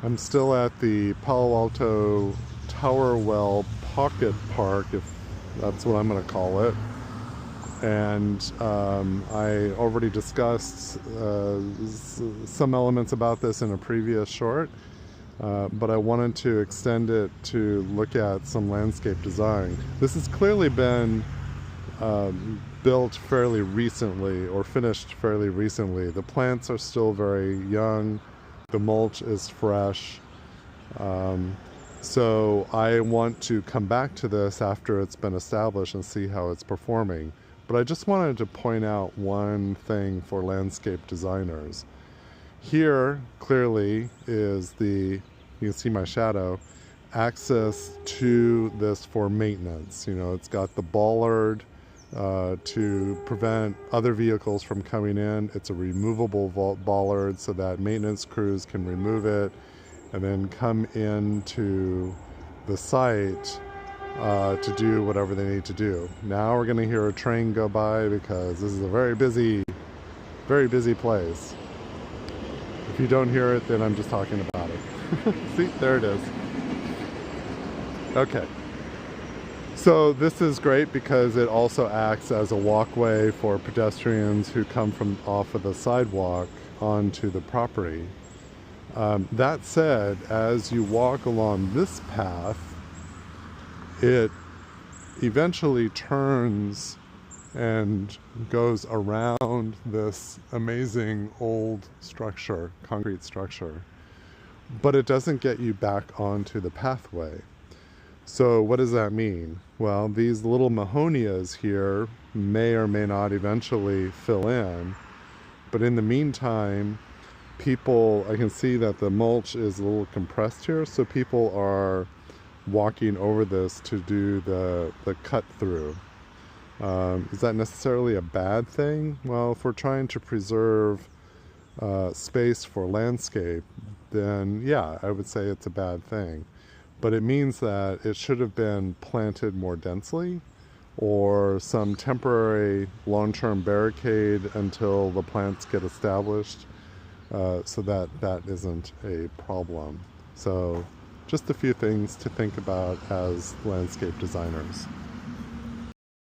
I'm still at the Palo Alto Tower Well Pocket Park, if that's what I'm going to call it. And I already discussed some elements about this in a previous short, but I wanted to extend it to look at some landscape design. This has clearly been built fairly recently, or finished fairly recently. The plants are still very young, the mulch is fresh, so I want to come back to this after it's been established and see how it's performing. But I just wanted to point out one thing for landscape designers. Here clearly is you can see my shadow, access to this for maintenance. You know, it's got the bollard to prevent other vehicles from coming in. It's a removable bollard so that maintenance crews can remove it and then come into the site to do whatever they need to do. Now we're going to hear a train go by because this is a very busy place. If you don't hear it, then I'm just talking about it. See, there it is. Okay. So this is great because it also acts as a walkway for pedestrians who come from off of the sidewalk onto the property. That said, as you walk along this path, it eventually turns and goes around this amazing old structure, concrete structure, but it doesn't get you back onto the pathway. So what does that mean? Well, these little mahonias here may or may not eventually fill in, but in the meantime, I can see that the mulch is a little compressed here, so people are walking over this to do the cut through. Is that necessarily a bad thing? Well, if we're trying to preserve space for landscape, then yeah, I would say it's a bad thing. But it means that it should have been planted more densely, or some temporary long-term barricade until the plants get established, so that isn't a problem. So just a few things to think about as landscape designers.